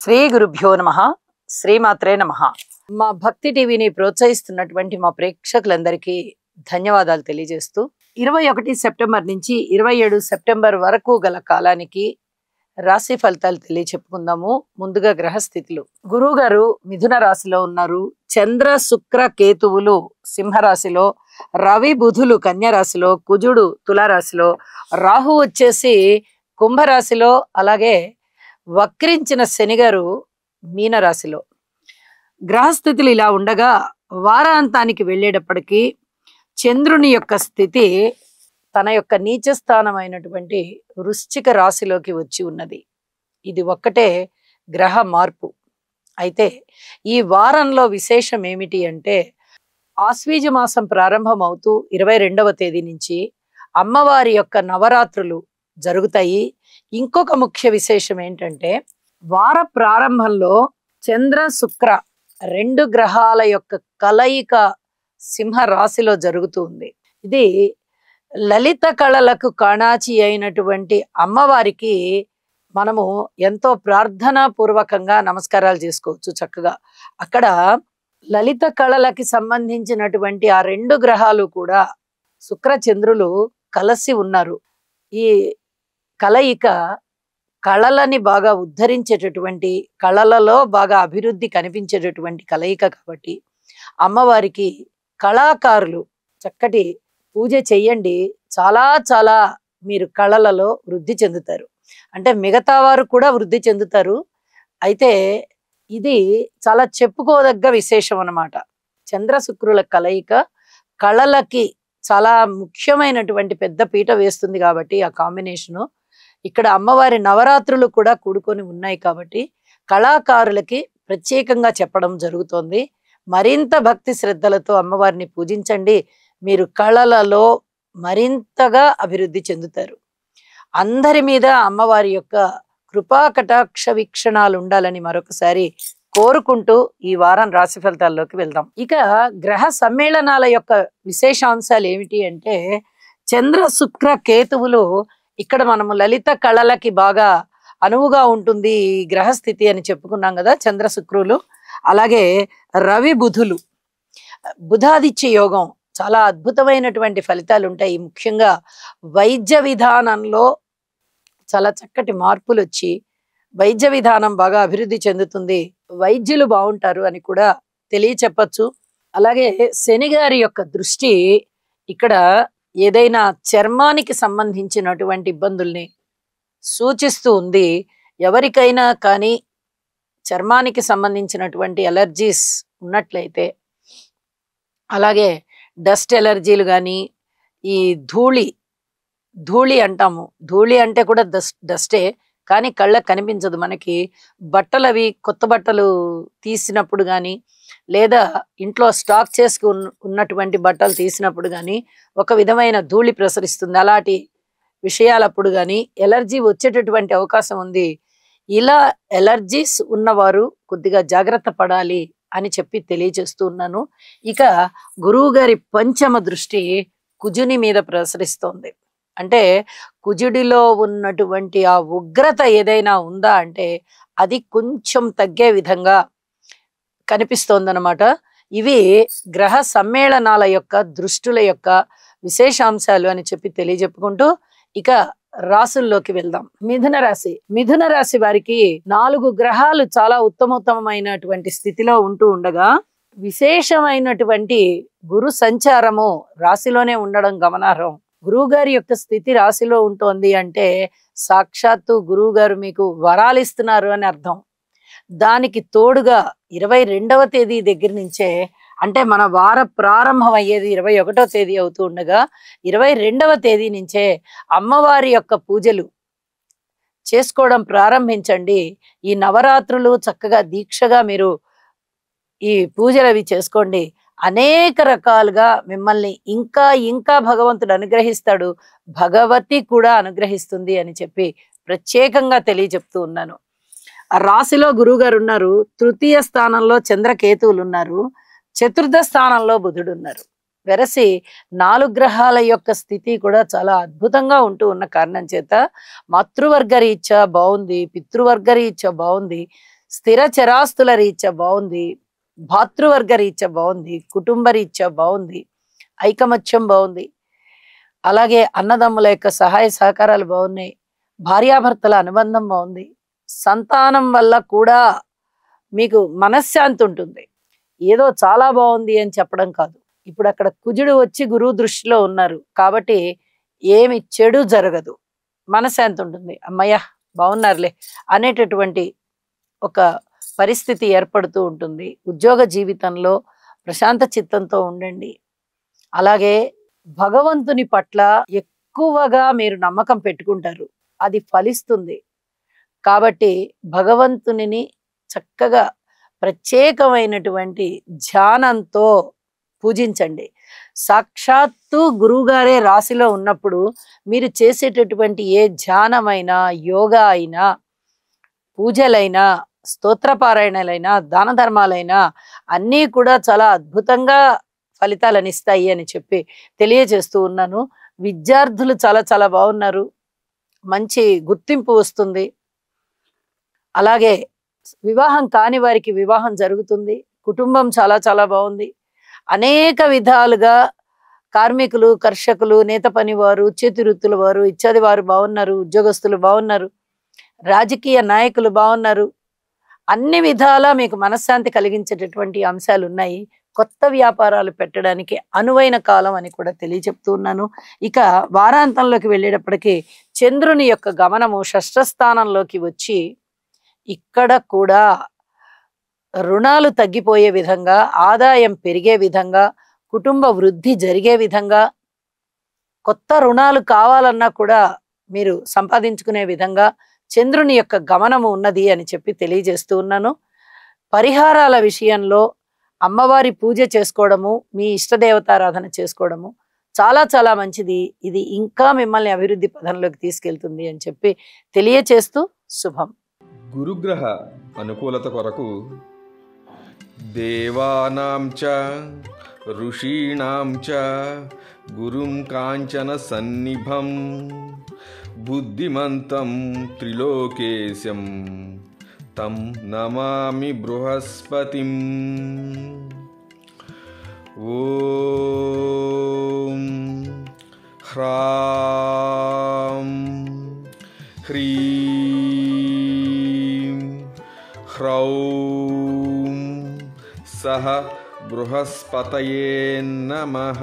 శ్రీ గురుభ్యో నమః శ్రీమాత్రే నమః. మా భక్తి టీవీని ప్రోత్సహిస్తున్నటువంటి మా ప్రేక్షకులందరికీ ధన్యవాదాలు తెలియజేస్తూ 21 సెప్టెంబర్ నుంచి 27 సెప్టెంబర్ వరకు గల కాలానికి రాశి ఫలితాలు తెలియచెప్పుకుందాము. ముందుగా గ్రహస్థితులు. గురువు గారు మిథున రాశిలో ఉన్నారు. చంద్ర శుక్ర కేతువులు సింహరాశిలో, రవి బుధులు కన్య రాశిలో, కుజుడు తులారాశిలో, రాహు వచ్చేసి కుంభరాశిలో, అలాగే వక్రించిన శనిగారు మీనరాశిలో. గ్రహస్థితులు ఇలా ఉండగా వారాంతానికి వెళ్ళేటప్పటికీ చంద్రుని యొక్క స్థితి తన యొక్క నీచ స్థానమైనటువంటి వృశ్చిక రాశిలోకి వచ్చి ఉన్నది. ఇది ఒక్కటే గ్రహ మార్పు. అయితే ఈ వారంలో విశేషం ఏమిటి అంటే, ఆశ్వీజ మాసం ప్రారంభం అవుతూ 22వ తేదీ నుంచి అమ్మవారి యొక్క నవరాత్రులు జరుగుతాయి. ఇంకొక ముఖ్య విశేషం ఏంటంటే, వార ప్రారంభంలో చంద్ర శుక్ర రెండు గ్రహాల యొక్క కలయిక సింహ రాశిలో జరుగుతుంది. ఇది లలిత కళలకు కాణాచి అయినటువంటి అమ్మవారికి మనము ఎంతో ప్రార్థనా పూర్వకంగా నమస్కారాలు చేసుకోవచ్చు. చక్కగా అక్కడ లలిత కళలకి సంబంధించినటువంటి ఆ రెండు గ్రహాలు కూడా శుక్ర చంద్రులు కలిసి ఉన్నారు. ఈ కలయిక కళలని బాగా ఉద్ధరించేటటువంటి, కళలలో బాగా అభివృద్ధి కనిపించేటటువంటి కలయిక కాబట్టి అమ్మవారికి కళాకారులు చక్కటి పూజ చెయ్యండి. చాలా చాలా మీరు కళలలో వృద్ధి చెందుతారు. అంటే మిగతా వారు కూడా వృద్ధి చెందుతారు. అయితే ఇది చాలా చెప్పుకోదగ్గ విశేషం అన్నమాట. చంద్ర శుక్రుల కలయిక కళలకి చాలా ముఖ్యమైనటువంటి పెద్ద పీట వేస్తుంది కాబట్టి ఆ కాంబినేషను ఇక్కడ అమ్మవారి నవరాత్రులు కూడా కూడుకొని ఉన్నాయి కాబట్టి కళాకారులకి ప్రత్యేకంగా చెప్పడం జరుగుతోంది. మరింత భక్తి శ్రద్ధలతో అమ్మవారిని పూజించండి. మీరు కళలలో మరింతగా అభివృద్ధి చెందుతారు. అందరి మీద అమ్మవారి యొక్క కృపా కటాక్ష వీక్షణాలు ఉండాలని మరొకసారి కోరుకుంటూ ఈ వారం రాశి ఫలితాల్లోకి వెళ్దాం. ఇక గ్రహ సమ్మేళనాల యొక్క విశేషాంశాలు ఏమిటి అంటే, చంద్ర శుక్ర కేతువులు ఇక్కడ మనము లలిత కళలకి బాగా అనువుగా ఉంటుంది ఈ గ్రహస్థితి అని చెప్పుకున్నాం కదా, చంద్ర శుక్రులు. అలాగే రవి బుధులు, బుధాదిత్య యోగం, చాలా అద్భుతమైనటువంటి ఫలితాలు ఉంటాయి. ముఖ్యంగా వైద్య విధానంలో చాలా చక్కటి మార్పులు వచ్చి వైద్య విధానం బాగా అభివృద్ధి చెందుతుంది. వైద్యులు బాగుంటారు అని కూడా తెలియచెప్పచ్చు. అలాగే శనిగారి యొక్క దృష్టి ఇక్కడ ఏదైనా చర్మానికి సంబంధించినటువంటి ఇబ్బందుల్ని సూచిస్తూ ఉంది. ఎవరికైనా కానీ చర్మానికి సంబంధించినటువంటి ఎలర్జీస్ ఉన్నట్లయితే, అలాగే డస్ట్ ఎలర్జీలు కానీ, ఈ ధూళి అంటాము, ధూళి అంటే కూడా డస్టే, కానీ కళ్ళకు కనిపించదు మనకి. బట్టలు అవి కొత్త బట్టలు తీసినప్పుడు కానీ, లేదా ఇంట్లో స్టాక్ చేసుకు ఉన్నటువంటి బట్టలు తీసినప్పుడు కానీ ఒక విధమైన ధూళి ప్రసరిస్తుంది. అలాంటి విషయాలప్పుడు కానీ ఎలర్జీ వచ్చేటటువంటి అవకాశం ఉంది. ఇలా ఎలర్జీస్ ఉన్నవారు కొద్దిగా జాగ్రత్త పడాలి అని చెప్పి తెలియజేస్తూ ఉన్నాను. ఇక గురువు గారి పంచమ దృష్టి కుజుని మీద ప్రసరిస్తోంది. అంటే కుజుడిలో ఉన్నటువంటి ఆ ఉగ్రత ఏదైనా ఉందా అంటే అది కొంచెం తగ్గే విధంగా కనిపిస్తోందన్నమాట. ఇవి గ్రహ సమ్మేళనాల యొక్క దృష్టుల యొక్క విశేషాంశాలు అని చెప్పి తెలియజెప్పుకుంటూ ఇక రాసుల్లోకి వెళ్దాం. మిథున రాశి వారికి 4 గ్రహాలు చాలా ఉత్తమోత్తమైనటువంటి స్థితిలో ఉంటూ ఉండగా విశేషమైనటువంటి గురు సంచారము రాశిలోనే ఉండడం గమనార్హం. గురువు గారి యొక్క స్థితి రాశిలో ఉంటుంది అంటే సాక్షాత్తు గురువు గారు మీకు వరాలు ఇస్తున్నారు అని అర్థం. దానికి తోడుగా 22వ తేదీ దగ్గర నుంచే, అంటే మన వార ప్రారంభం అయ్యేది 21వ తేదీ అవుతూ ఉండగా 22వ తేదీ నుంచే అమ్మవారి యొక్క పూజలు చేసుకోవడం ప్రారంభించండి. ఈ నవరాత్రులు చక్కగా దీక్షగా మీరు ఈ పూజలు అవి చేసుకోండి. అనేక రకాలుగా మిమ్మల్ని ఇంకా ఇంకా భగవంతుడు అనుగ్రహిస్తాడు, భగవతి కూడా అనుగ్రహిస్తుంది అని చెప్పి ప్రత్యేకంగా తెలియజెప్తూ ఉన్నాను. ఆ రాశిలో గురువు గారు ఉన్నారు. తృతీయ స్థానంలో చంద్రకేతువులు ఉన్నారు. చతుర్థ స్థానంలో బుధుడు ఉన్నారు. వెరసి 4 గ్రహాల యొక్క స్థితి కూడా చాలా అద్భుతంగా ఉంటూ ఉన్న కారణం చేత మాతృవర్గ రీత్యా బాగుంది, పితృవర్గ రీత్యా బాగుంది, స్థిర చరాస్తుల రీత్యా బాగుంది, భాతృవర్గ రీత్యా బాగుంది, కుటుంబ రీత్యా బాగుంది, ఐకమత్యం బాగుంది, అలాగే అన్నదమ్ముల యొక్క సహాయ సహకారాలు బాగున్నాయి, భార్యాభర్తల అనుబంధం బాగుంది, సంతానం వల్ల కూడా మీకు మనశ్శాంతి ఉంటుంది. ఏదో చాలా బాగుంది అని చెప్పడం కాదు. ఇప్పుడు అక్కడ కుజుడు వచ్చి గురువు దృష్టిలో ఉన్నారు కాబట్టి ఏమి చెడు జరగదు, మనశ్శాంతి ఉంటుంది. అమ్మయ్య బాగున్నారులే అనేటటువంటి ఒక పరిస్థితి ఏర్పడుతూ ఉంటుంది. ఉద్యోగ జీవితంలో ప్రశాంత చిత్తంతో ఉండండి. అలాగే భగవంతుని పట్ల ఎక్కువగా మీరు నమ్మకం పెట్టుకుంటారు, అది ఫలిస్తుంది. కాబట్టి భగవంతునిని చక్కగా ప్రత్యేకమైనటువంటి ధ్యానంతో పూజించండి. సాక్షాత్తు గురువుగారే రాశిలో ఉన్నప్పుడు మీరు చేసేటటువంటి ఏ ధ్యానమైనా, యోగా అయినా, పూజలైనా, స్తోత్రపారాయణలైనా, దాన ధర్మాలైనా అన్నీ కూడా చాలా అద్భుతంగా ఫలితాలను ఇస్తాయి అని చెప్పి తెలియజేస్తూ ఉన్నాను. విద్యార్థులు చాలా చాలా బాగున్నారు, మంచి గుర్తింపు వస్తుంది. అలాగే వివాహం కాని వారికి వివాహం జరుగుతుంది. కుటుంబం చాలా చాలా బాగుంది. అనేక విధాలుగా కార్మికులు, కర్షకులు, నేత పనివారు, చేతి వృత్తుల వారు, ఇత్యాది వారు బాగున్నారు. ఉద్యోగస్తులు బాగున్నారు. రాజకీయ నాయకులు బాగున్నారు. అన్ని విధాలా మీకు మనశ్శాంతి కలిగించేటటువంటి అంశాలు ఉన్నాయి. కొత్త వ్యాపారాలు పెట్టడానికి అనువైన కాలం అని కూడా తెలియచెప్తూ ఉన్నాను. ఇక వారాంతంలోకి వెళ్ళేటప్పటికీ చంద్రుని యొక్క గమనము షష్ఠ స్థానంలోకి వచ్చి ఇక్కడ కూడా రుణాలు తగ్గిపోయే విధంగా, ఆదాయం పెరిగే విధంగా, కుటుంబ వృద్ధి జరిగే విధంగా, కొత్త రుణాలు కావాలన్నా కూడా మీరు సంపాదించుకునే విధంగా చంద్రుని యొక్క గమనము ఉన్నది అని చెప్పి తెలియజేస్తూ ఉన్నాను. పరిహారాల విషయంలో అమ్మవారి పూజ చేసుకోవడము, మీ ఇష్టదేవతారాధన చేసుకోవడము చాలా చాలా మంచిది. ఇది ఇంకా మిమ్మల్ని అభివృద్ధి పదంలోకి తీసుకెళ్తుంది అని చెప్పి తెలియచేస్తూ శుభం. గురుగ్రహ అనుకూలత కొరకు దేవానాం చ ఋషీణాం చ గురుం కాంచన సన్నిభం బుద్ధిమంతం త్రిలోకేశం తం నమామి బృహస్పతిం. ఓం హ్రాం హ్రీం హ్రౌం సహ బృహస్పతయే నమః.